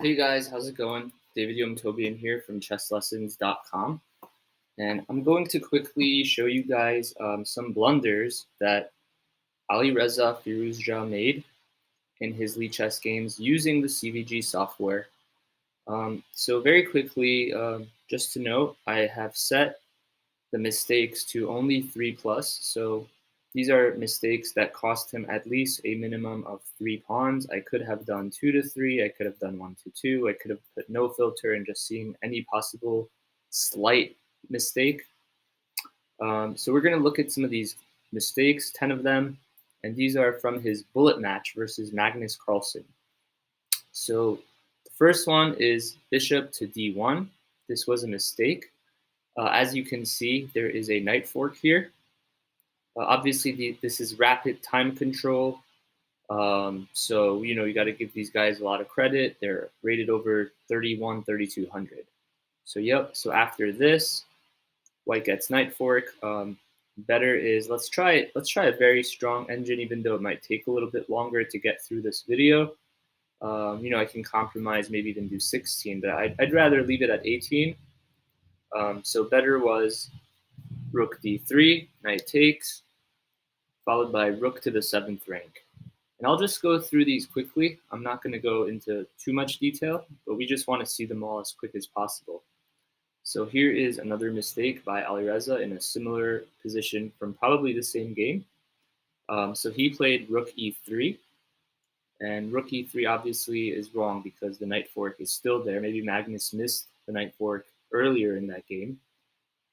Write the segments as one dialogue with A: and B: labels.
A: Hey guys, how's it going? David Yomtobian here from chesslessons.com, and I'm going to quickly show you guys some blunders that Alireza Firouzja made in his Lee chess games using the CVG software. So very quickly, just to note, I have set the mistakes to only 3 plus. So these are mistakes that cost him at least a minimum of 3 pawns. I could have done 2 to 3, I could have done 1 to 2, I could have put no filter and just seen any possible slight mistake. So we're going to look at some of these mistakes, 10 of them, and these are from his bullet match versus Magnus Carlsen. So the first one is bishop to d1. This was a mistake. As you can see, there is a knight fork here. Obviously, this is rapid time control. So, you got to give these guys a lot of credit. They're rated over 31, 3200. So, yep. So after this, white gets knight fork. Better is let's try a very strong engine, even though it might take a little bit longer to get through this video. I can compromise, maybe even do 16, but I'd rather leave it at 18. So better was rook d3, knight takes, followed by rook to the 7th rank. And I'll just go through these quickly. I'm not going to go into too much detail, but we just want to see them all as quick as possible. So here is another mistake by Alireza in a similar position from probably the same game. So he played rook e3, and rook e3 obviously is wrong because the knight fork is still there. Maybe Magnus missed the knight fork earlier in that game.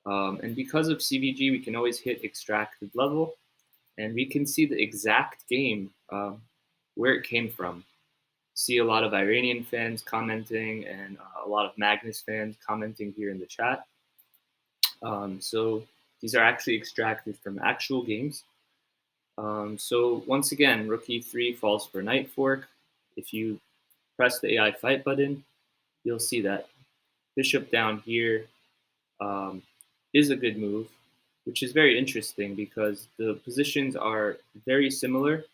A: And because of CVG, we can always hit extracted level, and we can see the exact game where it came from. See a lot of Iranian fans commenting and a lot of Magnus fans commenting here in the chat. So these are actually extracted from actual games. So once again, rook e3 falls for knight fork. If you press the AI fight button, you'll see that bishop down here is a good move, which is very interesting because the positions are very similar,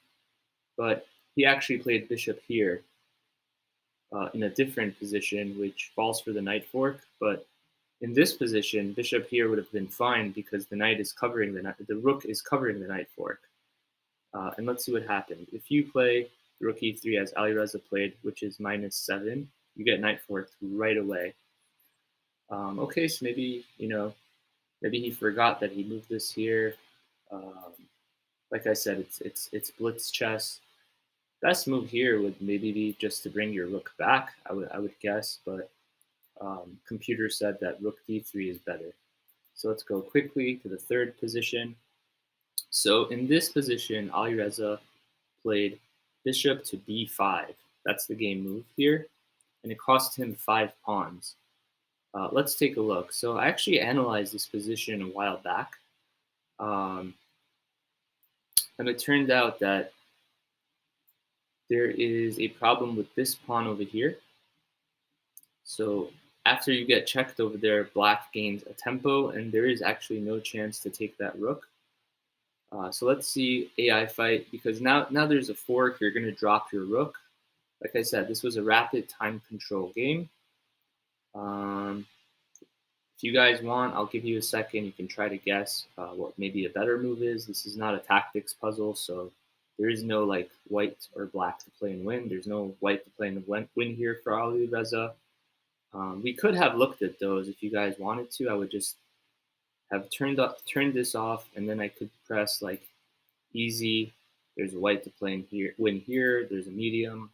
A: but he actually played bishop here in a different position, which falls for the knight fork. But in this position, bishop here would have been fine because the knight is covering the rook is covering the knight fork. And let's see what happened. If you play rook e3 as Alireza played, which is -7, you get knight forked right away. Okay, so maybe he forgot that he moved this here. Like I said, it's blitz chess. Best move here would maybe be just to bring your rook back. I would guess, but computer said that rook d3 is better. So let's go quickly to the third position. So in this position, Alireza played bishop to b5. That's the game move here, and it cost him 5 pawns. Let's take a look. So I actually analyzed this position a while back, and it turned out that there is a problem with this pawn over here. So after you get checked over there, black gains a tempo, and there is actually no chance to take that rook. So let's see AI fight, because now there's a fork, you're going to drop your rook. Like I said, this was a rapid time control game. If you guys want, I'll give you a second. You can try to guess what maybe a better move is. This is not a tactics puzzle, so there is no like white or black to play and win. There's no white to play and win here for Alireza. We could have looked at those if you guys wanted to. I would just have turned this off, and then I could press like easy. There's a white to play and win here. There's a medium,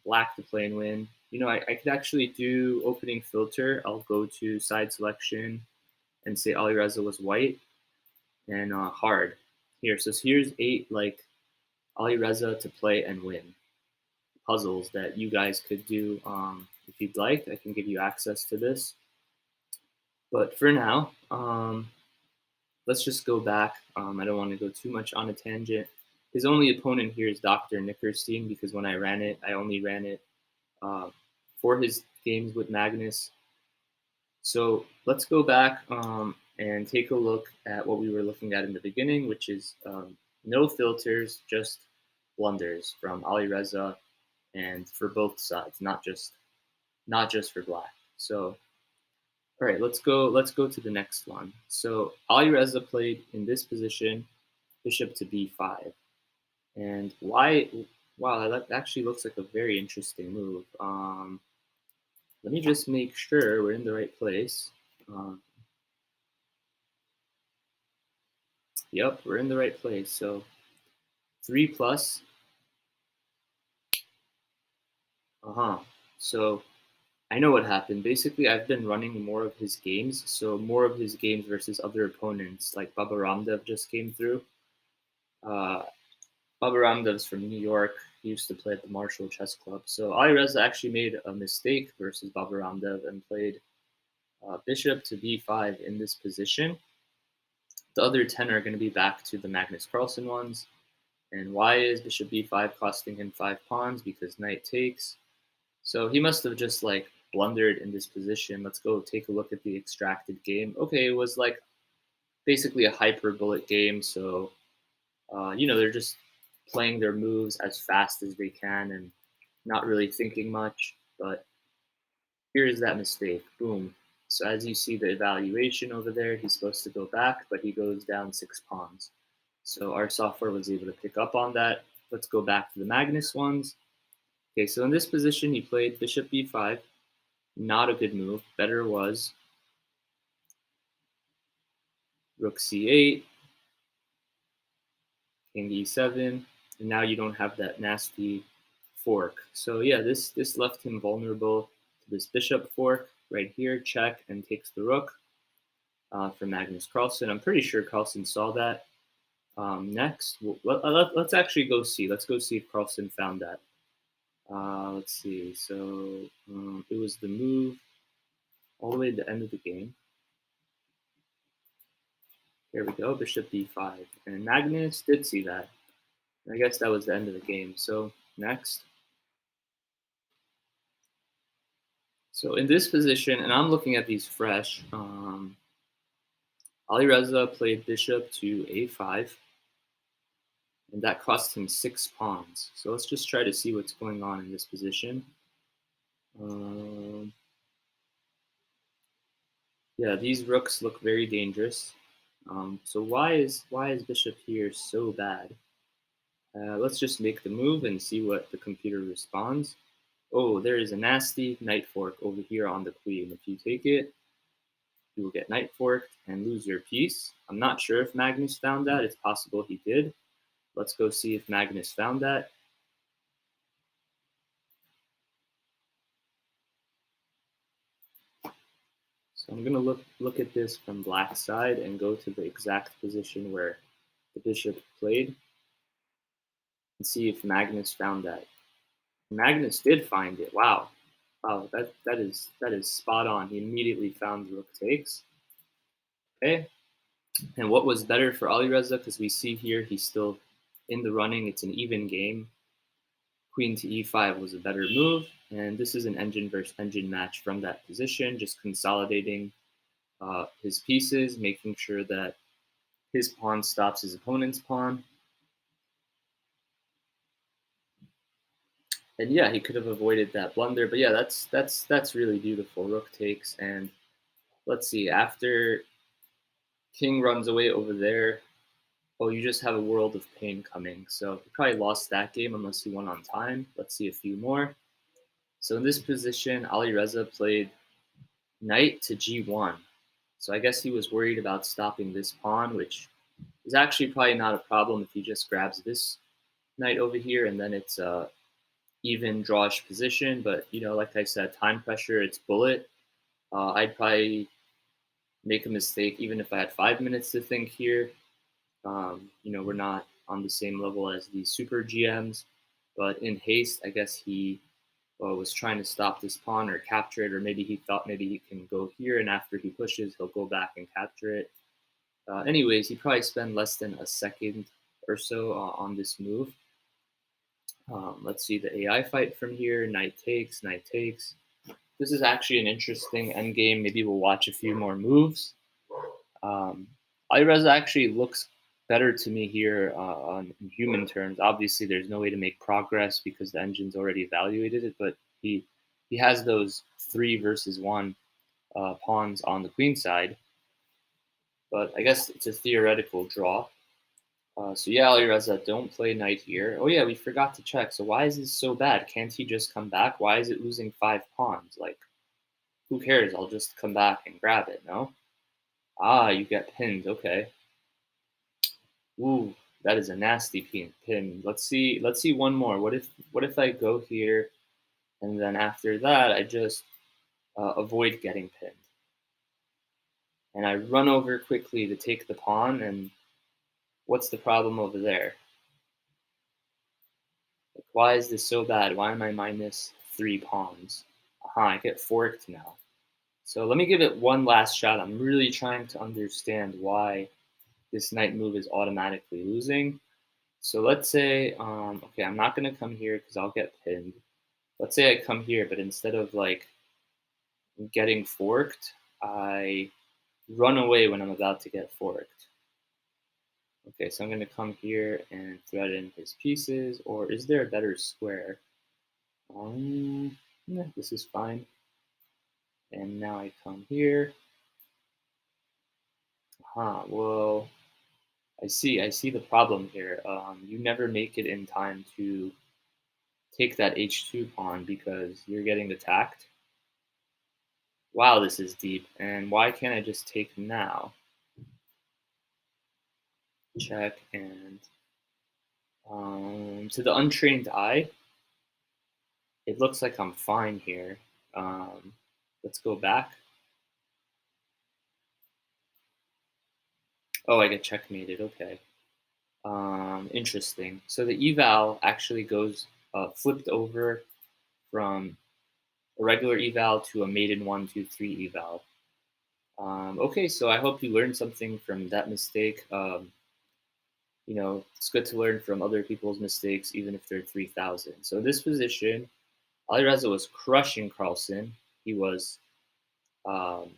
A: black to play and win. I could actually do opening filter. I'll go to side selection and say Alireza was white, and hard here. So here's 8 like Alireza to play and win puzzles that you guys could do if you'd like. I can give you access to this. But for now, let's just go back. I don't want to go too much on a tangent. His only opponent here is Dr. Nickerstein, because when I ran it, I only ran it for his games with Magnus. So let's go back and take a look at what we were looking at in the beginning, which is no filters, just blunders from Alireza and for both sides, not just for black. So, all right, let's go to the next one. So Alireza played in this position, bishop to b5, and why? Wow, that actually looks like a very interesting move. Let me just make sure we're in the right place. Um, yep, we're in the right place. So 3 plus. Uh-huh. So I know what happened. Basically, I've been running more of his games. So more of his games versus other opponents, like Baba Ramdev just came through. Uh, Baba Ramdev's from New York. He used to play at the Marshall Chess Club. So Alireza actually made a mistake versus Baba Ramdev and played bishop to b5 in this position. The other 10 are going to be back to the Magnus Carlsen ones. And why is bishop b5 costing him 5 pawns? Because knight takes. So he must have just like blundered in this position. Let's go take a look at the extracted game. Okay, it was like basically a hyper bullet game. So, they're just playing their moves as fast as they can and not really thinking much. But here's that mistake. Boom. So as you see the evaluation over there, he's supposed to go back, but he goes down 6 pawns. So our software was able to pick up on that. Let's go back to the Magnus ones. Okay, so in this position, he played bishop b5. Not a good move. Better was rook c8, king e7, and now you don't have that nasty fork. So yeah, this left him vulnerable to this bishop fork right here, check, and takes the rook for Magnus Carlsen. I'm pretty sure Carlsen saw that. Next, let's actually go see. Let's go see if Carlsen found that. Let's see. So it was the move all the way to the end of the game. Here we go, bishop b5. And Magnus did see that. I guess that was the end of the game. So next. So in this position, and I'm looking at these fresh, Alireza played bishop to a5, and that cost him 6 pawns. So let's just try to see what's going on in this position. Yeah, these rooks look very dangerous. So why is bishop here so bad? Let's just make the move and see what the computer responds. Oh, there is a nasty knight fork over here on the queen. If you take it, you will get knight forked and lose your piece. I'm not sure if Magnus found that. It's possible he did. Let's go see if Magnus found that. So I'm going to look at this from black side and go to the exact position where the bishop played and see if Magnus found that. Magnus did find it. Wow. Wow, that is spot on. He immediately found rook takes. Okay. And what was better for Alireza, because we see here he's still in the running. It's an even game. Queen to e5 was a better move, and this is an engine versus engine match from that position, just consolidating his pieces, making sure that his pawn stops his opponent's pawn. And yeah, he could have avoided that blunder, but yeah, that's really beautiful. Rook takes, and let's see, after king runs away over there, oh, you just have a world of pain coming. So he probably lost that game unless he won on time. Let's see a few more. So in this position, Alireza played knight to g1. So I guess he was worried about stopping this pawn, which is actually probably not a problem if he just grabs this knight over here, and then it's a even drawish position. But like I said, time pressure, it's bullet. I'd probably make a mistake even if I had 5 minutes to think here. We're not on the same level as these super GMs, but in haste, I guess he was trying to stop this pawn or capture it, or maybe he thought maybe he can go here, and after he pushes, he'll go back and capture it. Anyways, he probably spent less than a second or so on this move. Let's see the AI fight from here. Knight takes, knight takes. This is actually an interesting endgame. Maybe we'll watch a few more moves. Alireza actually looks better to me here on in human terms. Obviously, there's no way to make progress because the engine's already evaluated it, but he has those 3 versus 1 pawns on the queen side. But I guess it's a theoretical draw. So yeah, Alireza, don't play knight here. Oh yeah, we forgot to check. So why is this so bad? Can't he just come back? Why is it losing 5 pawns? Like, who cares? I'll just come back and grab it, no? Ah, you get pinned, okay. Ooh, that is a nasty pin. Let's see one more. What if I go here and then after that I just avoid getting pinned. And I run over quickly to take the pawn, and what's the problem over there? Like, why is this so bad? Why am I minus 3 pawns? Aha, I get forked now. So let me give it one last shot. I'm really trying to understand why this knight move is automatically losing. So let's say, okay, I'm not gonna come here because I'll get pinned. Let's say I come here, but instead of like getting forked, I run away when I'm about to get forked. Okay, so I'm gonna come here and thread in his pieces, or is there a better square? Yeah, this is fine. And now I come here. Well, I see the problem here. You never make it in time to take that h2 pawn because you're getting attacked. Wow, this is deep. And why can't I just take now? Check, and to the untrained eye, it looks like I'm fine here. Let's go back. Oh, I get checkmated. Okay. Interesting. So the eval actually goes flipped over from a regular eval to a maiden 1, 2, 3 eval. Okay, so I hope you learned something from that mistake. It's good to learn from other people's mistakes, even if they're 3,000. So in this position, Alireza was crushing Carlsen. He was um,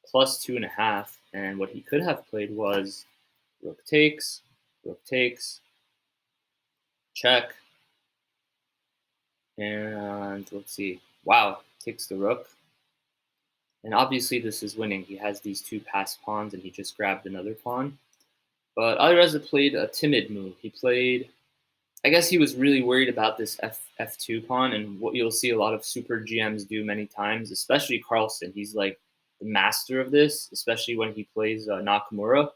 A: plus 2.5, and what he could have played was rook takes, check, and let's see. Wow, takes the rook. And obviously this is winning. He has these 2 passed pawns, and he just grabbed another pawn. But Alireza played a timid move. He played, I guess he was really worried about this f2 pawn, and what you'll see a lot of super GMs do many times, especially Carlsen. He's like the master of this, especially when he plays Nakamura,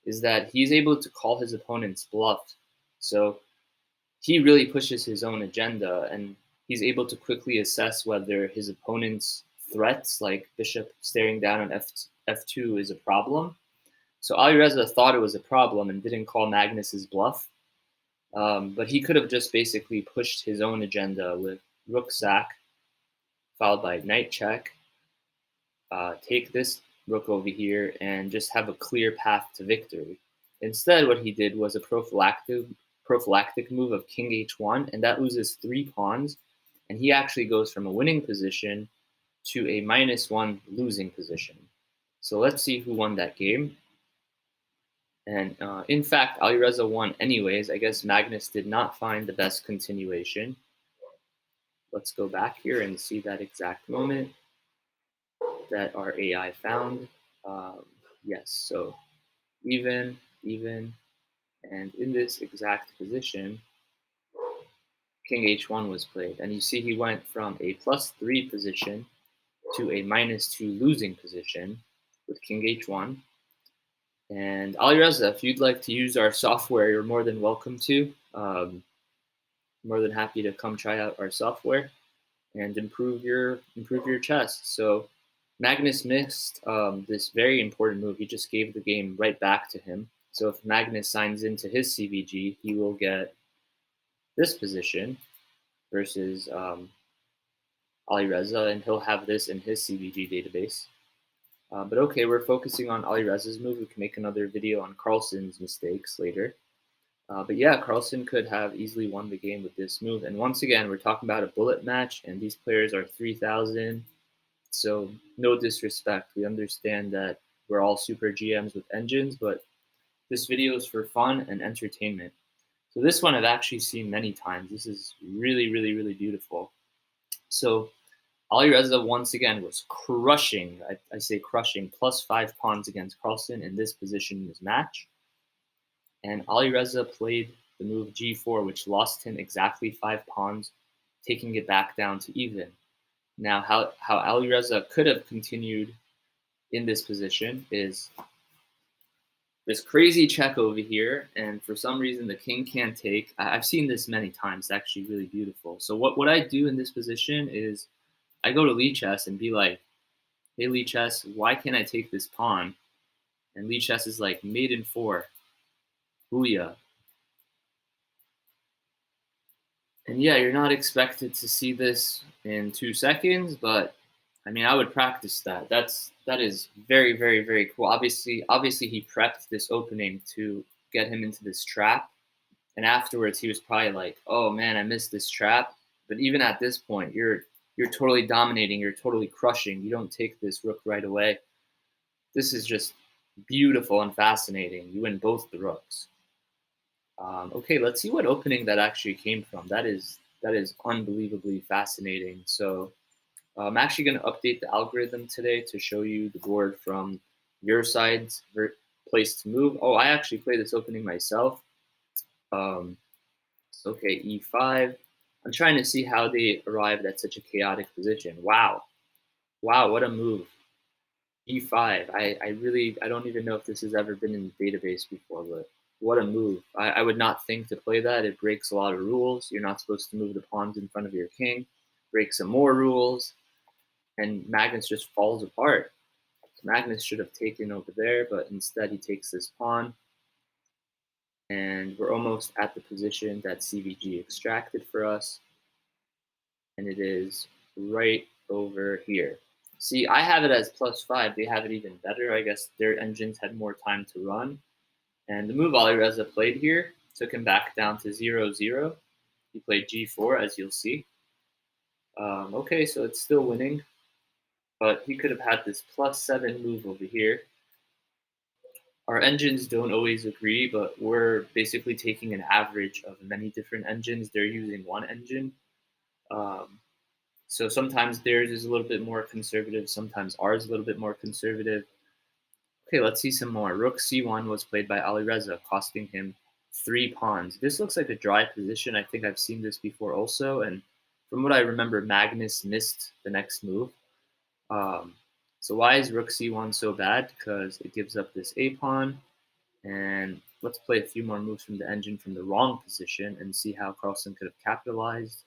A: is that he's able to call his opponent's bluff. So he really pushes his own agenda, and he's able to quickly assess whether his opponent's threats, like bishop staring down on f2, is a problem. So Alireza thought it was a problem and didn't call Magnus's bluff. But he could have just basically pushed his own agenda with rook sack, followed by knight check, take this rook over here, and just have a clear path to victory. Instead, what he did was a prophylactic move of king h1, and that loses 3 pawns, and he actually goes from a winning position to a -1 losing position. So let's see who won that game. And in fact, Alireza won anyways. I guess Magnus did not find the best continuation. Let's go back here and see that exact moment that our AI found. Yes, so even, and in this exact position, king h1 was played. And you see he went from a +3 position to a -2 losing position with king h1. And Alireza, if you'd like to use our software, you're more than welcome to. More than happy to come try out our software and improve your chess. So Magnus missed this very important move. He just gave the game right back to him. So if Magnus signs into his CVG, he will get this position versus Alireza, and he'll have this in his CVG database. But okay, we're focusing on Alireza's move. We can make another video on Carlsen's mistakes later. But yeah, Carlsen could have easily won the game with this move. And once again, we're talking about a bullet match, and these players are 3,000. So no disrespect. We understand that we're all super GMs with engines, but This video is for fun and entertainment. So this one I've actually seen many times. This is really, really, really beautiful. So Alireza once again was crushing, I say crushing, +5 pawns against Carlsen in this position in his match. And Alireza played the move g4, which lost him exactly 5 pawns, taking it back down to even. Now, how Alireza could have continued in this position is this crazy check over here, and for some reason the king can't take. I've seen this many times. It's actually really beautiful. So what I do in this position is I go to Lichess and be like, hey Lichess, why can't I take this pawn? And Lichess is like, mate in 4. Booyah. And yeah, you're not expected to see this in 2 seconds, but I mean, I would practice that. That is very, very, very cool. Obviously, he prepped this opening to get him into this trap, and afterwards, he was probably like, "Oh man, I missed this trap." But even at this point, you're totally dominating. You're totally crushing. You don't take this rook right away. This is just beautiful and fascinating. You win both the rooks. Okay, let's see what opening that actually came from. That is unbelievably fascinating. So I'm actually going to update the algorithm today to show you the board from your side's place to move. Oh, I actually played this opening myself. Okay, e5. I'm trying to see how they arrived at such a chaotic position. Wow. Wow, what a move. e5. I don't even know if this has ever been in the database before, but what a move. I would not think to play that. It breaks a lot of rules. You're not supposed to move the pawns in front of your king. Breaks some more rules. And Magnus just falls apart. Magnus should have taken over there, but instead he takes this pawn. And we're almost at the position that CVG extracted for us. And it is right over here. See, I have it as +5. They have it even better. I guess their engines had more time to run. And the move Alireza played here took him back down to 0-0. He played g4, as you'll see. Okay, so it's still winning. But he could have had this +7 move over here. Our engines don't always agree, but we're basically taking an average of many different engines. They're using one engine. So sometimes theirs is a little bit more conservative, sometimes ours is a little bit more conservative. Okay, let's see some more. Rook c1 was played by Alireza, costing him 3 pawns. This looks like a dry position. I think I've seen this before also, and from what I remember, Magnus missed the next move. So why is Rook c1 so bad? Because it gives up this a pawn, and let's play a few more moves from the engine from the wrong position and see how Carlsen could have capitalized.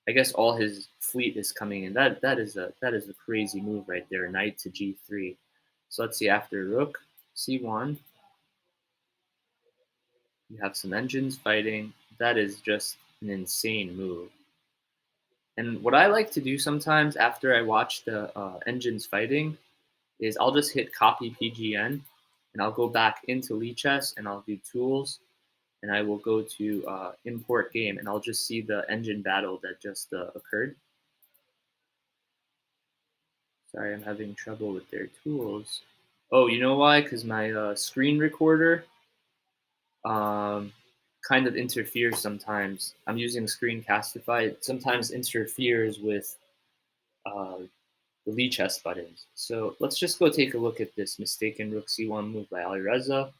A: I guess all his fleet is coming in. That is a crazy move right there. Knight to g3. So let's see, after rook c1, you have some engines fighting. That is just an insane move. And what I like to do sometimes after I watch the engines fighting is I'll just hit copy PGN and I'll go back into Lichess and I'll do tools and I will go to import game and I'll just see the engine battle that just occurred. Sorry, I'm having trouble with their tools. Oh, you know why? Because my screen recorder kind of interferes sometimes. I'm using Screencastify. It sometimes interferes with uh, the Lichess buttons. So let's just go take a look at this mistaken rook c1 move by Alireza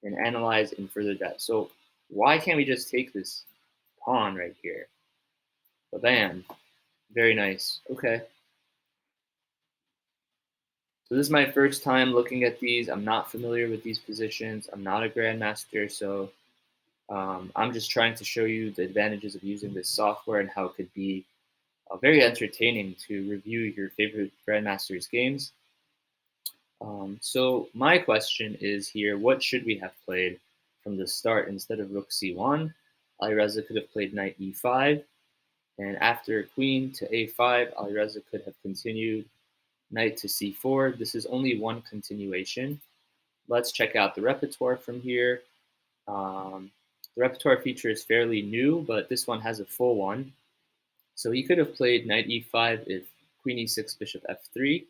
A: and analyze in further depth. So why can't we just take this pawn right here? Bam. Very nice. Okay. So this is my first time looking at these. I'm not familiar with these positions. I'm not a grandmaster, so I'm just trying to show you the advantages of using this software and how it could be very entertaining to review your favorite grandmasters games. So my question is here, what should we have played from the start instead of rook c1? Alireza could have played knight e5, and after queen to a5, Alireza could have continued knight to c4. This is only one continuation. Let's check out the repertoire from here. The repertoire feature is fairly new, but this one has a full one. So he could have played knight e5 if queen e6, bishop f3.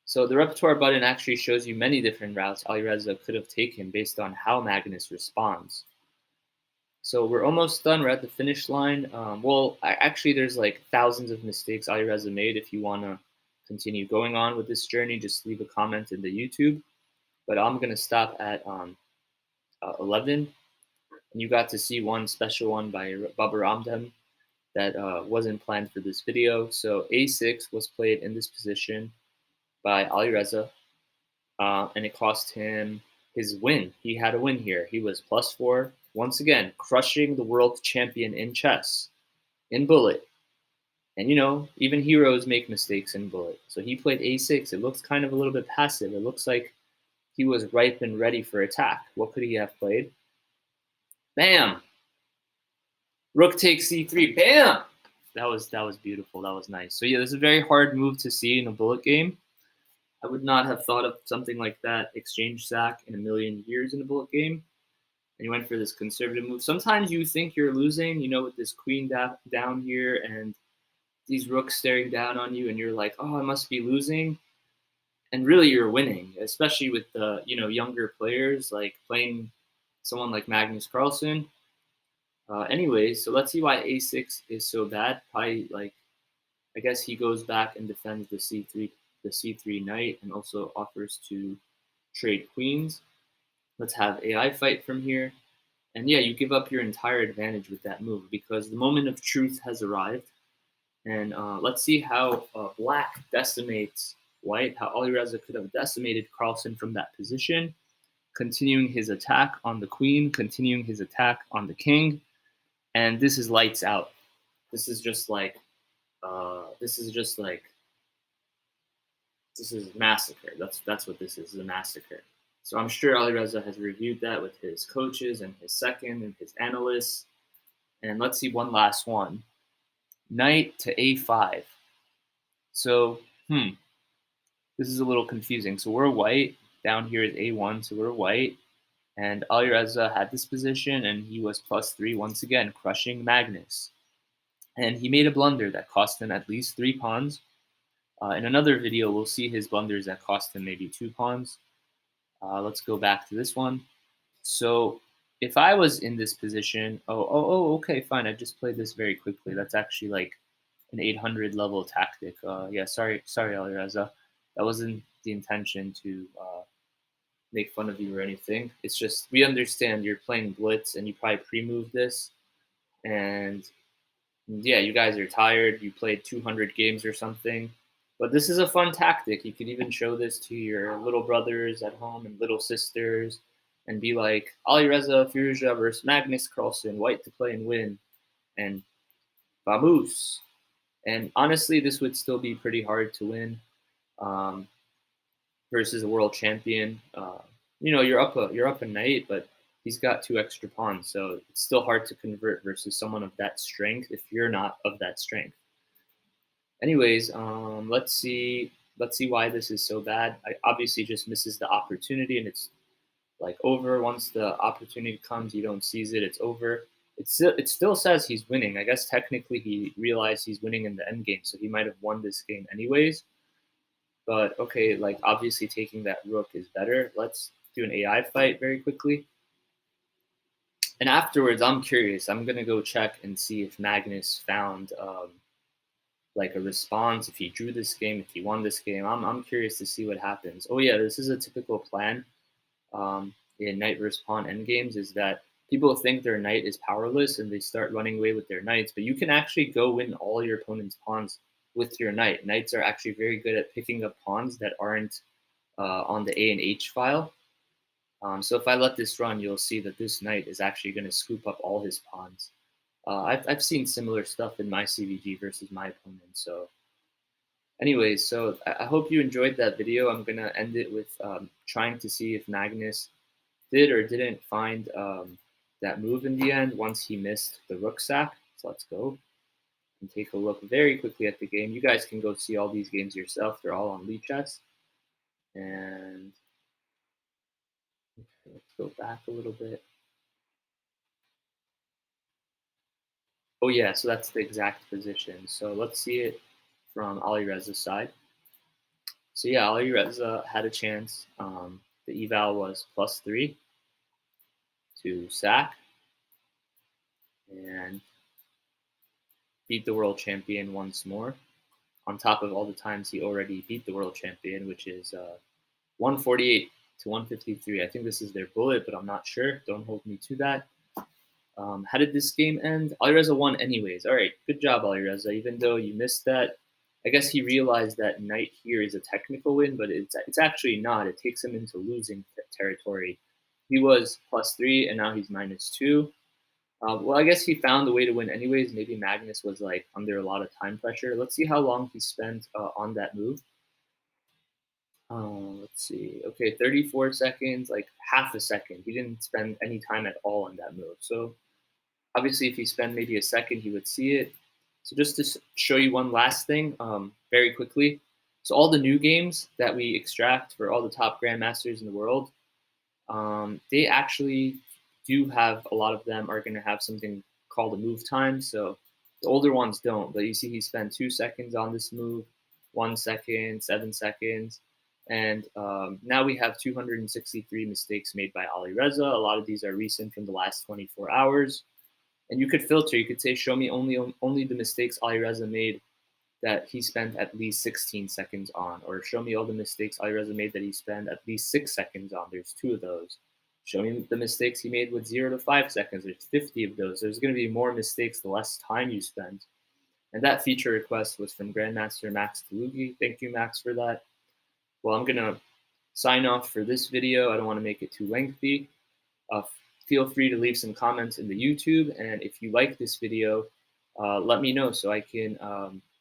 A: So the repertoire button actually shows you many different routes Alireza could have taken based on how Magnus responds. So we're almost done. We're at the finish line. Actually, there's like thousands of mistakes Alireza made. If you want to continue going on with this journey, just leave a comment in the YouTube. But I'm going to stop at 11. And you got to see one special one by Baba Ramdam that wasn't planned for this video. So A6 was played in this position by Alireza, and it cost him his win. He had a win here. He was +4, once again, crushing the world champion in chess, in bullet. And you know, even heroes make mistakes in bullet. So he played A6. It looks kind of a little bit passive. It looks like he was ripe and ready for attack. What could he have played? Bam! Rook takes C3. Bam! That was beautiful. That was nice. So yeah, this is a very hard move to see in a bullet game. I would not have thought of something like that, exchange sack, in a million years in a bullet game. And you went for this conservative move. Sometimes you think you're losing, you know, with this queen down here and these rooks staring down on you, and you're like, oh, I must be losing. And really, you're winning, especially with the younger players, like playing someone like Magnus Carlsen. Anyways, so let's see why A6 is so bad. Probably like I guess he goes back and defends the C3 knight, and also offers to trade queens. Let's have AI fight from here. And yeah, you give up your entire advantage with that move because the moment of truth has arrived. And let's see how black decimates white, how Alireza could have decimated Carlsen from that position, continuing his attack on the queen, continuing his attack on the king. And this is lights out. This is just like, this is just like, this is massacre. That's what this is a massacre. So I'm sure Alireza has reviewed that with his coaches and his second and his analysts. And let's see one last one. Knight to A5. So, this is a little confusing. So we're white. Down here is A1, so we're white. And Alireza had this position, and he was +3 once again, crushing Magnus. And he made a blunder that cost him at least 3 pawns. In another video, we'll see his blunders that cost him maybe 2 pawns. Let's go back to this one. So if I was in this position, okay, fine. I just played this very quickly. That's actually like an 800 level tactic. Yeah, sorry, Alireza. That wasn't the intention to make fun of you or anything. It's just we understand you're playing blitz and you probably pre-moved this, and yeah, you guys are tired. You played 200 games or something. But this is a fun tactic. You could even show this to your little brothers at home and little sisters and be like, Alireza Firouzja versus Magnus Carlsen, white to play and win, and vamoose. And honestly, this would still be pretty hard to win um, versus a world champion. You're up a knight, but he's got 2 extra pawns, so it's still hard to convert versus someone of that strength if you're not of that strength. Anyways, let's see why this is so bad. I obviously just misses the opportunity, and it's like over. Once the opportunity comes, you don't seize it. It's over. It still says he's winning. I guess technically he realized he's winning in the end game, so he might have won this game anyways. But okay, like obviously taking that rook is better. Let's do an AI fight very quickly. And afterwards, I'm curious. I'm gonna go check and see if Magnus found like a response, if he drew this game, if he won this game. I'm curious to see what happens. Oh yeah, this is a typical plan in knight versus pawn endgames, is that people think their knight is powerless and they start running away with their knights, but you can actually go win all your opponent's pawns with your knight. Knights are actually very good at picking up pawns that aren't on the A and H file. So if I let this run, you'll see that this knight is actually going to scoop up all his pawns. I've seen similar stuff in my CVG versus my opponent. So anyways, so I hope you enjoyed that video. I'm going to end it with trying to see if Magnus did or didn't find that move in the end once he missed the rook sack. So let's go and take a look very quickly at the game. You guys can go see all these games yourself. They're all on Lichess. And let's go back a little bit. Oh yeah, so that's the exact position. So let's see it from Alireza's side. So yeah, Alireza had a chance. The eval was +3 to sack and beat the world champion once more, on top of all the times he already beat the world champion, which is 148 to 153. I think this is their bullet, but I'm not sure. Don't hold me to that. How did this game end? Alireza won anyways. All right, good job, Alireza. Even though you missed that, I guess he realized that knight here is a technical win, but it's actually not. It takes him into losing territory. He was +3, and now he's -2. Well, I guess he found a way to win anyways. Maybe Magnus was like under a lot of time pressure. Let's see how long he spent on that move. Let's see. Okay, 34 seconds, like half a second. He didn't spend any time at all on that move. So obviously, if he spent maybe a second, he would see it. So just to show you one last thing, very quickly. So all the new games that we extract for all the top grandmasters in the world, they actually do have, a lot of them are going to have something called a move time. So the older ones don't, but you see he spent 2 seconds on this move, 1 second, 7 seconds. And now we have 263 mistakes made by Alireza. A lot of these are recent from the last 24 hours. And you could filter. You could say, show me only the mistakes Alireza made that he spent at least 16 seconds on, or show me all the mistakes Alireza made that he spent at least 6 seconds on. There's 2 of those. Show me the mistakes he made with 0 to 5 seconds. There's 50 of those. There's going to be more mistakes the less time you spend. And that feature request was from Grandmaster Max Talugi. Thank you, Max, for that. Well, I'm going to sign off for this video. I don't want to make it too lengthy. Feel free to leave some comments in the YouTube. And if you like this video, let me know so I can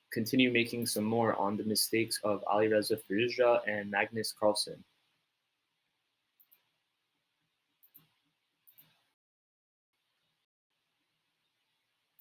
A: continue making some more on the mistakes of Alireza Firouzja and Magnus Carlsen.